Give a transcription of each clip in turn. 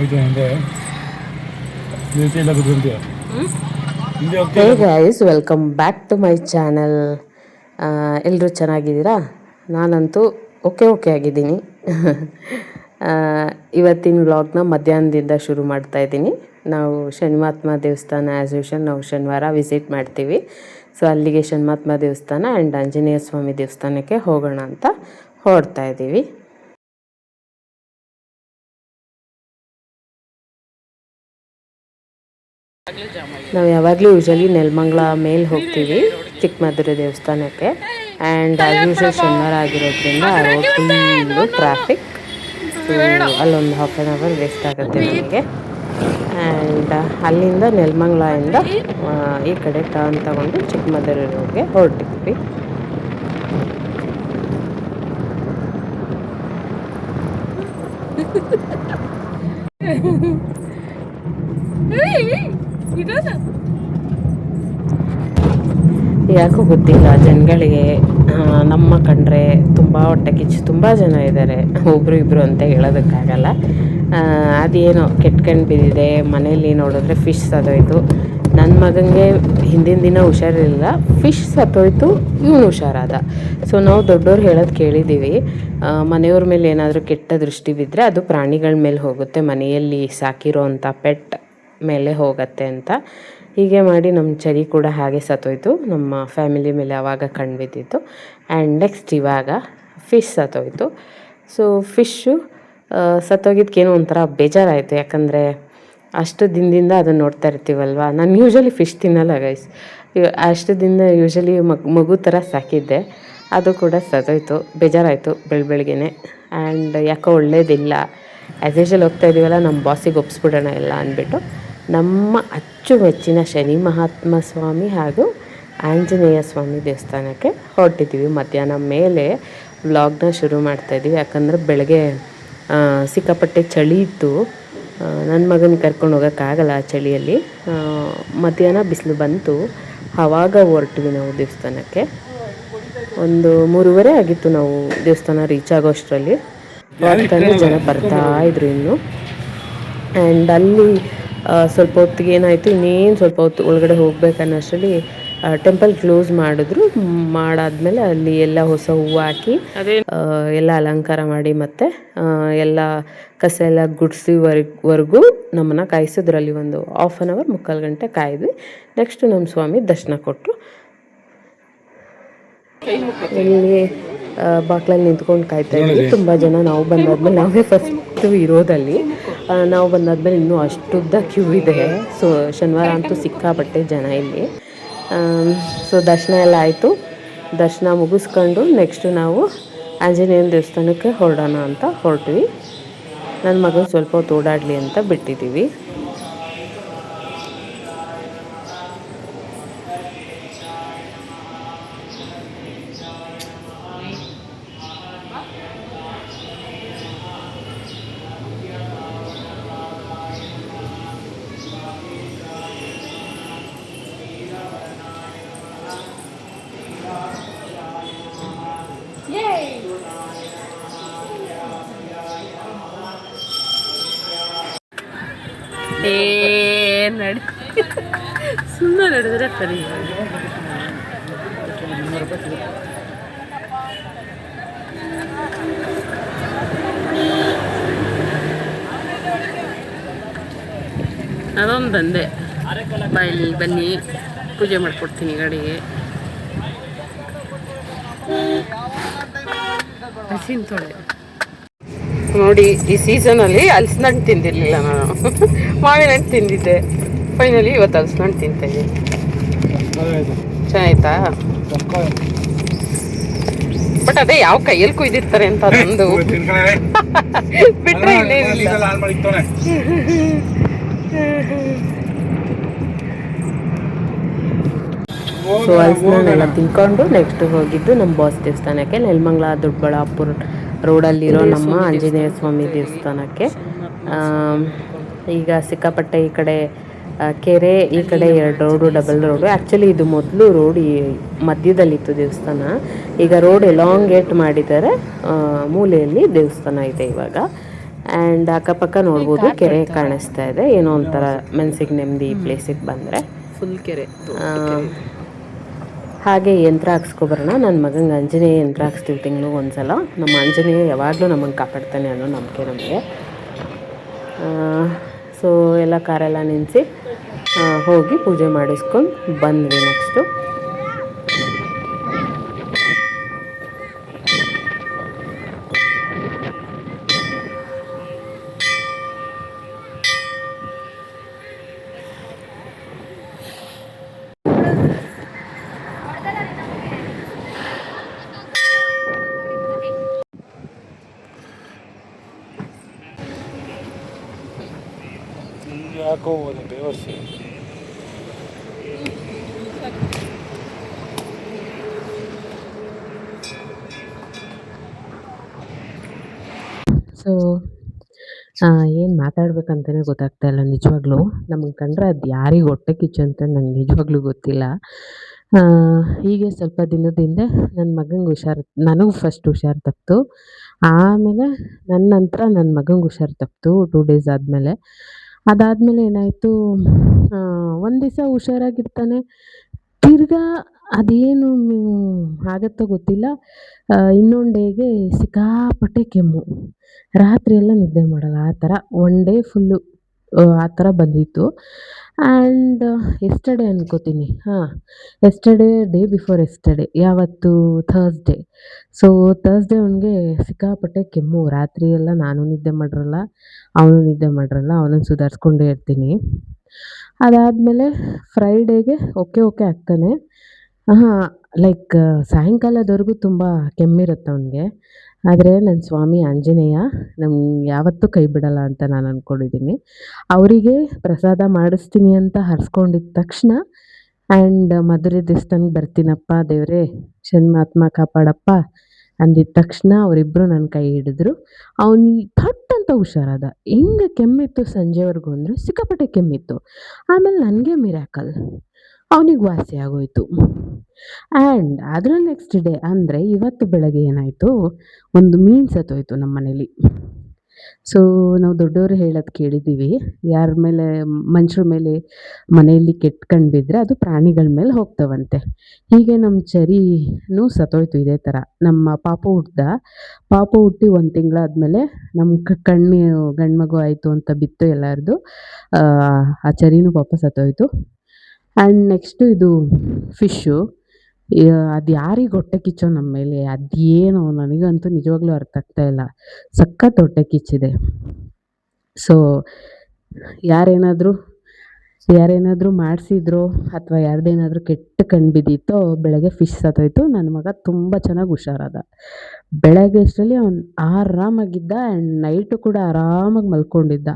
Hey guys, welcome back to my channel. ಎಲ್ಲರೂ ಚೆನ್ನಾಗಿದ್ದೀರಾ? ನಾನಂತೂ ಓಕೆ ಆಗಿದ್ದೀನಿ. ಇವತ್ತಿನ ವ್ಲಾಗ್ನ ಮಧ್ಯಾಹ್ನದಿಂದ ಶುರು ಮಾಡ್ತಾ ಇದ್ದೀನಿ. ನಾವು ಶನಿಮಾತ್ಮ ದೇವಸ್ಥಾನ ಆ್ಯಸ್ ಯೂಶುವಲ್ ನಾವು ಶನಿವಾರ ವಿಸಿಟ್ ಮಾಡ್ತೀವಿ. ಸೊ ಅಲ್ಲಿಗೆ ಶನಿಮಾತ್ಮ ದೇವಸ್ಥಾನ ಆ್ಯಂಡ್ ಆಂಜನೇಯ ಸ್ವಾಮಿ ದೇವಸ್ಥಾನಕ್ಕೆ ಹೋಗೋಣ ಅಂತ ಹೊರಡ್ತಾ ಇದ್ದೀವಿ. ನಾವು ಯಾವಾಗಲೂ ಯೂಶಲಿ ನೆಲಮಂಗಲ ಮೇಲೆ ಹೋಗ್ತೀವಿ ಚಿಕ್ಕಮದುರೆ ದೇವಸ್ಥಾನಕ್ಕೆ. ಆ್ಯಂಡ್ ಆ್ಯಸ್ ಯೂಶುವಲ್ ಶನಿವಾರ ಆಗಿರೋದ್ರಿಂದ ರೋಡ್ ಫುಲ್ಲು ಟ್ರಾಫಿಕ್. ಸೊ ಅಲ್ಲೊಂದು ಹಾಫ್ ಆನ್ ಅವರ್ ವೇಸ್ಟ್ ಆಗುತ್ತೆ ನಮಗೆ. ಆ್ಯಂಡ್ ಅಲ್ಲಿಂದ ನೆಲಮಂಗಲದಿಂದ ಈ ಕಡೆ ಟರ್ನ್ ತಗೊಂಡು ಚಿಕ್ಕಮದುರೆ ರೋಡ್ಗೆ ಹೊರಟಿದ್ವಿ. ಯಾಕೋ ಗೊತ್ತಿಲ್ಲ ಜನಗಳಿಗೆ ನಮ್ಮ ಕಂಡ್ರೆ ತುಂಬ ಹೊಟ್ಟೆ ಕಿಚ್ಚು. ತುಂಬ ಜನ ಇದ್ದಾರೆ, ಒಬ್ಬರು ಇಬ್ಬರು ಅಂತ ಹೇಳೋದಕ್ಕಾಗಲ್ಲ. ಅದೇನೋ ಕೆಟ್ಕೊಂಡು ಬಿದ್ದಿದೆ. ಮನೇಲಿ ನೋಡಿದ್ರೆ ಫಿಶ್ ಸತ್ತೋಯ್ತು. ನನ್ನ ಮಗನಿಗೆ ಹಿಂದಿನ ದಿನ ಹುಷಾರಿರಲಿಲ್ಲ, ಫಿಶ್ ಸತ್ತೋಯ್ತು, ಇವನು ಹುಷಾರಾದ. ಸೊ ನಾವು ದೊಡ್ಡವ್ರು ಹೇಳೋದು ಕೇಳಿದ್ದೀವಿ, ಮನೆಯವ್ರ ಮೇಲೆ ಏನಾದರೂ ಕೆಟ್ಟ ದೃಷ್ಟಿ ಬಿದ್ದರೆ ಅದು ಪ್ರಾಣಿಗಳ ಮೇಲೆ ಹೋಗುತ್ತೆ, ಮನೆಯಲ್ಲಿ ಸಾಕಿರೋ ಅಂಥ ಪೆಟ್ ಮೇಲೆ ಹೋಗುತ್ತೆ ಅಂತ. ಹೀಗೆ ಮಾಡಿ ನಮ್ಮ ಚರಿ ಕೂಡ ಹಾಗೆ ಸತ್ತೋಯ್ತು. ನಮ್ಮ ಫ್ಯಾಮಿಲಿ ಮೇಲೆ ಆವಾಗ ಕಣ್ಣು ಬಿದ್ದಿತ್ತು. ಆ್ಯಂಡ್ ನೆಕ್ಸ್ಟ್ ಇವಾಗ ಫಿಶ್ ಸತ್ತೋಯ್ತು. ಸೊ ಫಿಶ್ಶು ಸತ್ತೋಗಿದ್ದಕ್ಕೇನೋ ಒಂಥರ ಬೇಜಾರಾಯಿತು. ಯಾಕಂದರೆ ಅಷ್ಟು ದಿನದಿಂದ ಅದನ್ನು ನೋಡ್ತಾ ಇರ್ತೀವಲ್ವ. ನಾನು ಯೂಶ್ವಲಿ ಫಿಶ್ ತಿನ್ನಲ್ಲ ಗೈಸ್. ಅಷ್ಟು ದಿನ ಯೂಶ್ವಲಿ ಮಗು ಥರ ಸಾಕಿದ್ದೆ, ಅದು ಕೂಡ ಸತ್ತೋಯ್ತು. ಬೇಜಾರಾಯಿತು ಬೆಳಗ್ಗೆನೆ. ಆ್ಯಂಡ್ ಯಾಕೋ ಒಳ್ಳೇದಿಲ್ಲ. ಆ್ಯಸ್ ಯೂಶ್ವಲ್ ಹೋಗ್ತಾ ಇದ್ದೀವಲ್ಲ, ನಮ್ಮ ಬಾಸಿಗೆ ಒಪ್ಪಿಸ್ಬಿಡೋಣ ಎಲ್ಲ ಅಂದ್ಬಿಟ್ಟು ನಮ್ಮ ಅಚ್ಚುಮೆಚ್ಚಿನ ಶನಿ ಮಹಾತ್ಮ ಸ್ವಾಮಿ ಹಾಗೂ ಆಂಜನೇಯ ಸ್ವಾಮಿ ದೇವಸ್ಥಾನಕ್ಕೆ ಹೊರಟಿದ್ದೀವಿ. ಮಧ್ಯಾಹ್ನ ಮೇಲೆ ವ್ಲಾಗ್ನ ಶುರು ಮಾಡ್ತಾಯಿದ್ದೀವಿ. ಯಾಕಂದರೆ ಬೆಳಗ್ಗೆ ಸಿಕ್ಕಾಪಟ್ಟೆ ಚಳಿ ಇತ್ತು. ನನ್ನ ಮಗನ ಕರ್ಕೊಂಡು ಹೋಗೋಕ್ಕಾಗಲ್ಲ ಆ ಚಳಿಯಲ್ಲಿ. ಮಧ್ಯಾಹ್ನ ಬಿಸಿಲು ಬಂತು, ಆವಾಗ ಹೊರಟ್ವಿ ನಾವು ದೇವಸ್ಥಾನಕ್ಕೆ. ಒಂದು 3:30 ಆಗಿತ್ತು ನಾವು ದೇವಸ್ಥಾನ ರೀಚ್ ಆಗೋ ಅಷ್ಟರಲ್ಲಿ. ವಾರದಲ್ಲಿ ಜನ ಬರ್ತಾಯಿದ್ರು ಇನ್ನು. ಆ್ಯಂಡ್ ಅಲ್ಲಿ ಸ್ವಲ್ಪ ಹೊತ್ತಿಗೆ ಏನಾಯಿತು, ಇನ್ನೇನು ಸ್ವಲ್ಪ ಹೊತ್ತು ಒಳಗಡೆ ಹೋಗ್ಬೇಕನ್ನೋಷ್ಟರಲ್ಲಿ ಟೆಂಪಲ್ ಕ್ಲೋಸ್ ಮಾಡಿದ್ರು. ಮಾಡಾದ್ಮೇಲೆ ಅಲ್ಲಿ ಎಲ್ಲ ಹೊಸ ಹೂವು ಹಾಕಿ ಎಲ್ಲ ಅಲಂಕಾರ ಮಾಡಿ ಮತ್ತು ಎಲ್ಲ ಕಸ ಎಲ್ಲ ಗುಡಿಸಿವರೆಗೂ ನಮ್ಮನ್ನು ಕಾಯಿಸಿದ್ರಲ್ಲಿ ಒಂದು ಹಾಫ್ ಆನ್ ಅವರ್ 3/4 ಗಂಟೆ ಕಾಯಿದ್ವಿ. ನೆಕ್ಸ್ಟು ನಮ್ಮ ಸ್ವಾಮಿ ದರ್ಶನ ಕೊಟ್ಟರು. ಇಲ್ಲಿ ಬಾಕ್ಲಲ್ಲಿ ನಿಂತ್ಕೊಂಡು ಕಾಯ್ತಾ ಇದ್ವಿ ತುಂಬ ಜನ. ನಾವು ಬಂದಾದ್ಮೇಲೆ ನಾವೇ ಫಸ್ಟು ಇರೋದಲ್ಲಿ. ನಾವು ಬಂದಾದ್ಮೇಲೆ ಇನ್ನೂ ಅಷ್ಟುದ್ದ ಕ್ಯೂ ಇದೆ. ಸೊ ಶನಿವಾರ ಅಂತೂ ಸಿಕ್ಕಾಪಟ್ಟೆ ಜನ ಇಲ್ಲಿ. ಸೊ ದರ್ಶನ ಎಲ್ಲ ಆಯಿತು. ದರ್ಶನ ಮುಗಿಸ್ಕೊಂಡು ನೆಕ್ಸ್ಟು ನಾವು ಆಂಜನೇಯನ ದೇವಸ್ಥಾನಕ್ಕೆ ಹೊರಡೋಣ ಅಂತ ಹೊರಟ್ವಿ. ನನ್ನ ಮಗನ ಸ್ವಲ್ಪ ಹೊತ್ತು ಓಡಾಡಲಿ ಅಂತ ಬಿಟ್ಟಿದ್ದೀವಿ. ನಡಿ ಸುಮ್ಮನೆ ನಡೆದ್ರೆ ಸರಿ. ಅದೊಂದು ಬಂದೆ ಬಾಯಲ್ಲಿ ಬನ್ನಿ ಪೂಜೆ ಮಾಡಿಕೊಡ್ತೀನಿ ಗಾಡಿಗೆ. ಹಸಿನ ತೊಳೆ ನೋಡಿ, ಈ ಸೀಸನಲ್ಲಿ ಹಲಸಿನ ಹಣ್ಣು ತಿಂದಿರಲಿಲ್ಲ ನಾನು. ಮಾವಿನ ಹಣ್ಣು ತಿಂದಿದ್ದೆ. ಫೈನಲಿ ಇವತ್ತು ಹಲಸಿನ ಹಣ್ಣು ತಿಂತಾಯಿದ್ದೀನಿ. ಚೆನ್ನಾಯ್ತಾ? ಬಟ್ ಅದೇ ಯಾವ ಕೈಯಲ್ಲಿ ಕುಯ್ದಿರ್ತಾರೆ ಅಂತ ಅದೊಂದು ಬಿಟ್ಟರೆ ಇನ್ನೇನಿಲ್ಲ. ಸೊ ಹಲಸಿನ ತಿನ್ಕೊಂಡು ನೆಕ್ಸ್ಟ್ ಹೋಗಿದ್ದು ನಮ್ಮ ಬಾಸ್ ದೇವಸ್ಥಾನಕ್ಕೆ, ನೆಲಮಂಗಲ ದೊಡ್ಡಬಳ್ಳಾಪುರ ರೋಡಲ್ಲಿರೋ ನಮ್ಮ ಆಂಜನೇಯ ಸ್ವಾಮಿ ದೇವಸ್ಥಾನಕ್ಕೆ. ಈಗ ಸಿಕ್ಕಾಪಟ್ಟೆ ಈ ಕಡೆ ಕೆರೆ, ಈ ಕಡೆ 2 ರೋಡು, ಡಬಲ್ ರೋಡು. ಆ್ಯಕ್ಚುಲಿ ಇದು ಮೊದಲು ರೋಡ್ ಈ ಮಧ್ಯದಲ್ಲಿತ್ತು ದೇವಸ್ಥಾನ. ಈಗ ರೋಡ್ ಎಲಾಂಗೇಟ್ ಮಾಡಿದ್ದಾರೆ, ಮೂಲೆಯಲ್ಲಿ ದೇವಸ್ಥಾನ ಇದೆ ಇವಾಗ. ಆ್ಯಂಡ್ ಅಕ್ಕಪಕ್ಕ ನೋಡ್ಬೋದು ಕೆರೆ ಕಾಣಿಸ್ತಾ ಇದೆ. ಏನೋ ಒಂಥರ ಮನಸ್ಸಿಗೆ ನೆಮ್ಮದಿ ಈ ಪ್ಲೇಸಿಗೆ ಬಂದರೆ. ಫುಲ್ ಕೆರೆ. ಹಾಗೆ ಯಂತ್ರ ಹಾಕ್ಸ್ಕೊಬರೋಣ. ನನ್ನ ಮಗಂಗೆ ಆಂಜನೇಯ ಯಂತ್ರ ಹಾಕ್ಸ್ತೀವಿ ತಿಂಗ್ಳಿಗೆ ಒಂದ್ಸಲ. ನಮ್ಮ ಆಂಜನೇಯ ಯಾವಾಗಲೂ ನಮಗೆ ಕಾಪಾಡ್ತಾನೆ ಅನ್ನೋ ನಂಬಿಕೆ ನಮಗೆ. ಸೊ ಎಲ್ಲ ಕಾರೆಲ್ಲ ನಿಲ್ಲಿಸಿ ಹೋಗಿ ಪೂಜೆ ಮಾಡಿಸ್ಕೊಂಡು ಬಂದ್ವಿ ನೆಕ್ಸ್ಟು. ಯಾಕೋ ಹೋದ ಬೇವರ್ಸಿ. ಸೊ ಏನು ಮಾತಾಡ್ಬೇಕಂತಲೇ ಗೊತ್ತಾಗ್ತಾ ಇಲ್ಲ ನಿಜವಾಗ್ಲೂ. ನಮಗೆ ಕಂಡ್ರೆ ಅದು ಯಾರಿಗೆ ಹೊಟ್ಟೆ ಕಿಚ್ಚು ಅಂತ ನಂಗೆ ನಿಜವಾಗ್ಲೂ ಗೊತ್ತಿಲ್ಲ. ಹೀಗೆ ಸ್ವಲ್ಪ ದಿನದ ಹಿಂದೆ ನನ್ನ ಮಗಂಗೆ ಹುಷಾರು, ನನಗೂ ಫಸ್ಟ್ ಹುಷಾರು ತಪ್ಪಿತು. ಆಮೇಲೆ ನನ್ನ ನಂತರ ನನ್ನ ಮಗಂಗೆ ಹುಷಾರು ತಪ್ಪಿತು 2 ಡೇಸ್ ಆದಮೇಲೆ. ಅದಾದಮೇಲೆ ಏನಾಯಿತು, ಒಂದು ದಿವಸ ಹುಷಾರಾಗಿರ್ತಾನೆ, ತಿರ್ಗಾ ಅದೇನು ಆಗುತ್ತೋ ಗೊತ್ತಿಲ್ಲ, ಇನ್ನೊಂದು ಡೇಗೆ ಸಿಕ್ಕಾಪಟ್ಟೆ ಕೆಮ್ಮು, ರಾತ್ರಿ ಎಲ್ಲ ನಿದ್ದೆ ಮಾಡಲ್ಲ, ಆ ಥರ 1 ಡೇ ಫುಲ್ಲು ಆ ಥರ ಬಂದಿತ್ತು. ಆ್ಯಂಡ್ ಎಸ್ಟರ್ಡೇ ಅನ್ಕೋತೀನಿ, ಎಸ್ಟರ್ಡೇ, ಡೇ ಬಿಫೋರ್ ಎಸ್ಟರ್ಡೇ, ಯಾವತ್ತು ಥರ್ಸ್ಡೇ. ಸೊ ಥರ್ಸ್ಡೇ ಅವನಿಗೆ ಸಿಕ್ಕಾಪಟ್ಟೆ ಕೆಮ್ಮು, ರಾತ್ರಿ ಎಲ್ಲ ನಾನು ನಿದ್ದೆ ಮಾಡಿರಲ್ಲ, ಅವನು ನಿದ್ದೆ ಮಾಡಿರಲ್ಲ, ಅವನನ್ನು ಸುಧಾರಿಸ್ಕೊಂಡೇ ಇರ್ತೀನಿ. ಅದಾದಮೇಲೆ ಫ್ರೈಡೇಗೆ ಓಕೆ ಆಗ್ತಾನೆ. ಲೈಕ್ ಸಾಯಂಕಾಲದವರೆಗೂ ತುಂಬ ಕೆಮ್ಮಿರುತ್ತೆ ಅವನಿಗೆ. ಆದರೆ ನನ್ನ ಸ್ವಾಮಿ ಆಂಜನೇಯ ನಮ್ಗೆ ಯಾವತ್ತೂ ಕೈ ಬಿಡಲ್ಲ ಅಂತ ನಾನು ಅಂದ್ಕೊಂಡಿದ್ದೀನಿ. ಅವರಿಗೆ ಪ್ರಸಾದ ಮಾಡಿಸ್ತೀನಿ ಅಂತ ಹರಿಸ್ಕೊಂಡಿದ್ದ ತಕ್ಷಣ ಆ್ಯಂಡ್ ಮಧುರೆ ದೇವಸ್ಥಾನಕ್ಕೆ ಬರ್ತೀನಪ್ಪ ದೇವರೇ, ಶನ್ಮಾತ್ಮ ಕಾಪಾಡಪ್ಪ ಅಂದಿದ್ದ ತಕ್ಷಣ ಅವರಿಬ್ಬರು ನನ್ನ ಕೈ ಹಿಡಿದ್ರು. ಅವ್ನಿಗೆ ಥಟ್ ಅಂತ ಹುಷಾರಾದ. ಹೆಂಗೆ ಕೆಮ್ಮಿತ್ತು ಸಂಜೆವರೆಗೂ ಅಂದರೆ ಸಿಕ್ಕಾಪಟ್ಟೆ ಕೆಮ್ಮಿತ್ತು. ಆಮೇಲೆ ನನಗೆ ಮಿರಾಕಲ್, ಅವನಿಗೆ ವಾಸಿ ಆಗೋಯಿತು. ಆ್ಯಂಡ್ ಅದರ ನೆಕ್ಸ್ಟ್ ಡೇ ಅಂದರೆ ಇವತ್ತು ಬೆಳಗ್ಗೆ ಏನಾಯಿತು, ಒಂದು ಮೀನು ಸತ್ತೋಯ್ತು ನಮ್ಮ ಮನೇಲಿ. ಸೊ ನಾವು ದೊಡ್ಡವರು ಹೇಳೋದು ಕೇಳಿದ್ದೀವಿ, ಯಾರ ಮೇಲೆ, ಮನುಷ್ಯರ ಮೇಲೆ ಮನೆಯಲ್ಲಿ ಕೆಟ್ಟ ಕಣ್ಣು ಬಿದ್ದರೆ ಅದು ಪ್ರಾಣಿಗಳ ಮೇಲೆ ಹೋಗ್ತವಂತೆ. ಹೀಗೆ ನಮ್ಮ ಚರಿನೂ ಸತ್ತೋಯ್ತು ಇದೇ ಥರ. ನಮ್ಮ ಪಾಪು ಹುಟ್ಟಿ 1 ತಿಂಗಳಾದಮೇಲೆ ನಮ್ಮ ಗಂಡು ಮಗು ಆಯಿತು ಅಂತ ಬಿತ್ತು ಎಲ್ಲರದು. ಆ ಚರಿನೂ ಪಾಪ ಸತ್ತೋಯ್ತು. ಆ್ಯಂಡ್ ನೆಕ್ಸ್ಟು ಇದು ಫಿಶ್ಶು, ಅದು ಯಾರಿಗೆ ಹೊಟ್ಟೆ ಕಿಚ್ಚೋ ನಮ್ಮ ಮೇಲೆ, ಅದೇನೋ ನನಗಂತೂ ನಿಜವಾಗ್ಲೂ ಅರ್ಥ ಆಗ್ತಾ ಇಲ್ಲ, ಸಖತ್ ಹೊಟ್ಟೆ ಕಿಚ್ಚಿದೆ. ಸೊ ಯಾರೇನಾದರೂ ಮಾಡಿಸಿದ್ರೋ ಅಥವಾ ಯಾರ್ದೇನಾದರೂ ಕೆಟ್ಟ ಕಣ್ಣು ಬಿದ್ದಿತ್ತೋ, ಬೆಳಗ್ಗೆ ಫಿಶ್ ಸತ್ತೋಯ್ತು. ನನ್ನ ಮಗ ತುಂಬ ಚೆನ್ನಾಗಿ ಹುಷಾರಾದ. ಬೆಳಗ್ಗೆ ಅಷ್ಟರಲ್ಲಿ ಅವ್ನು ಆರಾಮಾಗಿದ್ದ. ಆ್ಯಂಡ್ ನೈಟು ಕೂಡ ಆರಾಮಾಗಿ ಮಲ್ಕೊಂಡಿದ್ದ.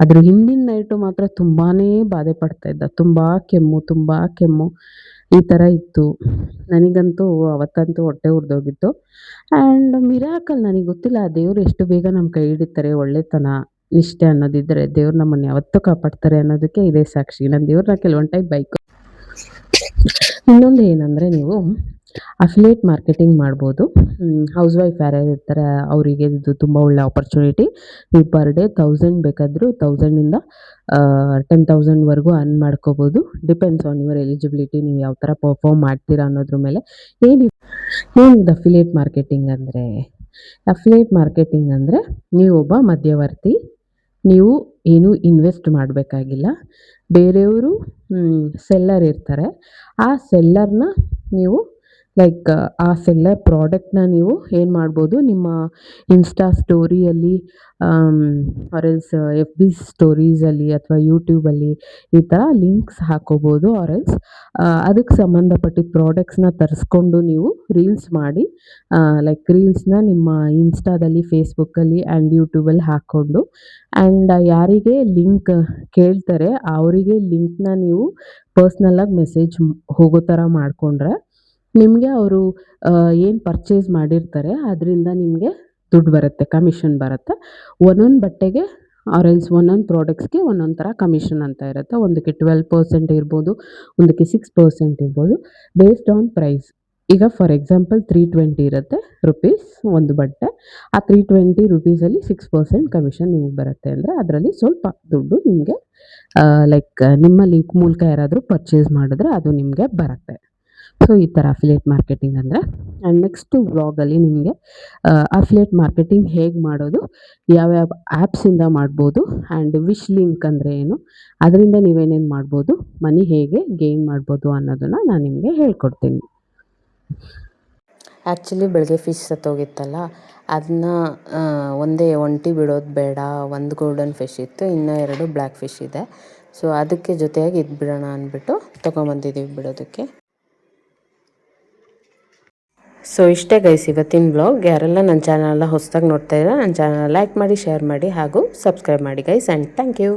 ಅದ್ರ ಹಿಂದಿನ ನೈಟು ಮಾತ್ರ ತುಂಬಾ ಬಾಧೆ ಪಡ್ತಾಯಿದ್ದ, ತುಂಬ ಕೆಮ್ಮು ಈ ಥರ ಇತ್ತು. ನನಗಂತೂ ಅವತ್ತಂತೂ ಹೊಟ್ಟೆ ಉರಿದೋಗಿತ್ತು. ಆ್ಯಂಡ್ ಮಿರಾಕಲ್, ನನಗೆ ಗೊತ್ತಿಲ್ಲ ದೇವರು ಎಷ್ಟು ಬೇಗ ನಮ್ಮ ಕೈ ಹಿಡಿತಾರೆ. ಒಳ್ಳೆತನ, ನಿಷ್ಠೆ ಅನ್ನೋದಿದ್ದರೆ ದೇವ್ರು ನಮ್ಮನ್ನು ಯಾವತ್ತೂ ಕಾಪಾಡ್ತಾರೆ ಅನ್ನೋದಕ್ಕೆ ಇದೇ ಸಾಕ್ಷಿ. ನನ್ನ ದೇವ್ರನ್ನ ಕೆಲವೊಂದು ಟೈಪ್ ಬೈಕು. ಇನ್ನೊಂದು ಏನಂದರೆ, ನೀವು ಅಫಿಲಿಯೇಟ್ ಮಾರ್ಕೆಟಿಂಗ್ ಮಾಡ್ಬೋದು. ಹೌಸ್ ವೈಫ್ ಯಾರ್ಯಾರು ಇರ್ತಾರೆ ಅವರಿಗೆ ಇದು ತುಂಬ ಒಳ್ಳೆ ಆಪರ್ಚುನಿಟಿ. ನೀವು ಪರ್ ಡೇ 1000 ಬೇಕಾದರೂ 1000ಇಂದ 10,000ವರೆಗೂ ಅರ್ನ್ ಮಾಡ್ಕೋಬೋದು. ಡಿಪೆಂಡ್ಸ್ ಆನ್ ಯುವರ್ ಎಲಿಜಿಬಿಲಿಟಿ, ನೀವು ಯಾವ ಥರ ಪರ್ಫಾರ್ಮ್ ಮಾಡ್ತೀರಾ ಅನ್ನೋದ್ರ ಮೇಲೆ. ಏನಿದು ಅಫಿಲಿಯೇಟ್ ಮಾರ್ಕೆಟಿಂಗ್ ಅಂದರೆ? ಅಫಿಲಿಯೇಟ್ ಮಾರ್ಕೆಟಿಂಗ್ ಅಂದರೆ ನೀವೊಬ್ಬ ಮಧ್ಯವರ್ತಿ. ನೀವು ಏನೂ ಇನ್ವೆಸ್ಟ್ ಮಾಡಬೇಕಾಗಿಲ್ಲ. ಬೇರೆಯವರು ಸೆಲ್ಲರ್ ಇರ್ತಾರೆ, ಆ ಸೆಲ್ಲರ್ನ ನೀವು ಲೈಕ್ ಆ ಸೆಲ್ಲರ್ ಪ್ರಾಡಕ್ಟ್ನ ನೀವು ಏನು ಮಾಡ್ಬೋದು, ನಿಮ್ಮ ಇನ್ಸ್ಟಾ ಸ್ಟೋರಿಯಲ್ಲಿ ಆರೆಲ್ಸ್ FB ಸ್ಟೋರೀಸಲ್ಲಿ ಅಥವಾ ಯೂಟ್ಯೂಬಲ್ಲಿ ಈ ಥರ ಲಿಂಕ್ಸ್ ಹಾಕ್ಕೋಬೋದು. ಆರೆಲ್ಸ್ ಅದಕ್ಕೆ ಸಂಬಂಧಪಟ್ಟಿದ್ದ ಪ್ರಾಡಕ್ಟ್ಸ್ನ ತರಿಸ್ಕೊಂಡು ನೀವು ರೀಲ್ಸ್ ಮಾಡಿ, ಲೈಕ್ ರೀಲ್ಸ್ನ ನಿಮ್ಮ ಇನ್ಸ್ಟಾದಲ್ಲಿ, ಫೇಸ್ಬುಕ್ಕಲ್ಲಿ ಆ್ಯಂಡ್ ಯೂಟ್ಯೂಬಲ್ಲಿ ಹಾಕ್ಕೊಂಡು, ಆ್ಯಂಡ್ ಯಾರಿಗೆ ಲಿಂಕ್ ಕೇಳ್ತಾರೆ ಅವರಿಗೆ ಲಿಂಕ್ನ ನೀವು ಪರ್ಸ್ನಲ್ಲಾಗಿ ಮೆಸೇಜ್ ಹೋಗೋ ಥರ ಮಾಡಿಕೊಂಡ್ರೆ, ನಿಮಗೆ ಅವರು ಏನು ಪರ್ಚೇಸ್ ಮಾಡಿರ್ತಾರೆ ಅದರಿಂದ ನಿಮಗೆ ದುಡ್ಡು ಬರುತ್ತೆ, ಕಮಿಷನ್ ಬರುತ್ತೆ. ಒಂದೊಂದು ಬಟ್ಟೆಗೆ ಆರೆಲ್ಸ್ ಒಂದೊಂದು ಪ್ರಾಡಕ್ಟ್ಸ್ಗೆ ಒಂದೊಂದು ಥರ ಕಮಿಷನ್ ಅಂತ ಇರುತ್ತೆ. ಒಂದಕ್ಕೆ 12% ಇರ್ಬೋದು, ಒಂದಕ್ಕೆ 6% ಇರ್ಬೋದು, ಬೇಸ್ಡ್ ಆನ್ ಪ್ರೈಸ್. ಈಗ ಫಾರ್ ಎಕ್ಸಾಂಪಲ್ 320 ಇರುತ್ತೆ ರುಪೀಸ್ ಒಂದು ಬಟ್ಟೆ. ಆ 320 ರುಪೀಸಲ್ಲಿ 6% ಕಮಿಷನ್ ನಿಮಗೆ ಬರುತ್ತೆ ಅಂದರೆ ಅದರಲ್ಲಿ ಸ್ವಲ್ಪ ದುಡ್ಡು ನಿಮಗೆ ಲೈಕ್ ನಿಮ್ಮ ಲಿಂಕ್ ಮೂಲಕ ಯಾರಾದರೂ ಪರ್ಚೇಸ್ ಮಾಡಿದ್ರೆ ಅದು ನಿಮಗೆ ಬರುತ್ತೆ. ಸೊ ಈ ಥರ ಅಫಿಲಿಯೇಟ್ ಮಾರ್ಕೆಟಿಂಗ್ ಅಂದರೆ. ಆ್ಯಂಡ್ ನೆಕ್ಸ್ಟು ವ್ಲಾಗಲ್ಲಿ ನಿಮಗೆ ಅಫಿಲಿಯೇಟ್ ಮಾರ್ಕೆಟಿಂಗ್ ಹೇಗೆ ಮಾಡೋದು, ಯಾವ್ಯಾವ ಆ್ಯಪ್ಸಿಂದ ಮಾಡ್ಬೋದು, ಆ್ಯಂಡ್ ವಿಶ್ ಲಿಂಕ್ ಅಂದರೆ ಏನು, ಅದರಿಂದ ನೀವೇನೇನು ಮಾಡ್ಬೋದು, ಮನಿ ಹೇಗೆ ಗೇನ್ ಮಾಡ್ಬೋದು ಅನ್ನೋದನ್ನು ನಾನು ನಿಮಗೆ ಹೇಳ್ಕೊಡ್ತೀನಿ. ಆ್ಯಕ್ಚುಲಿ ಬೆಳಗ್ಗೆ ಫಿಶ್ ಸತ್ತೋಗಿತ್ತಲ್ಲ, ಅದನ್ನ ಒಂದೇ ಒಂಟಿ ಬಿಡೋದು ಬೇಡ, ಒಂದು ಗೋಲ್ಡನ್ ಫಿಶ್ ಇತ್ತು, ಇನ್ನೂ 2 ಬ್ಲ್ಯಾಕ್ ಫಿಶ್ ಇದೆ. ಸೊ ಅದಕ್ಕೆ ಜೊತೆಯಾಗಿ ಇದು ಬಿಡೋಣ ಅಂದ್ಬಿಟ್ಟು ತೊಗೊಂಬಂದಿದ್ದೀವಿ ಬಿಡೋದಕ್ಕೆ. ಸೊ ಇಷ್ಟೇ ಗೈಸ್ ಇವತ್ತಿನ ವ್ಲಾಗ್. ಯಾರೆಲ್ಲ ನನ್ನ ಚಾನಲ್ನ ಹೊಸದಾಗಿ ನೋಡ್ತಾ ಇದ್ದಾರೆ ನನ್ನ ಚಾನಲ್ ಲೈಕ್ ಮಾಡಿ, ಶೇರ್ ಮಾಡಿ ಹಾಗೂ ಸಬ್ಸ್ಕ್ರೈಬ್ ಮಾಡಿ ಗೈಸ್, ಆ್ಯಂಡ್ ಥ್ಯಾಂಕ್ ಯು.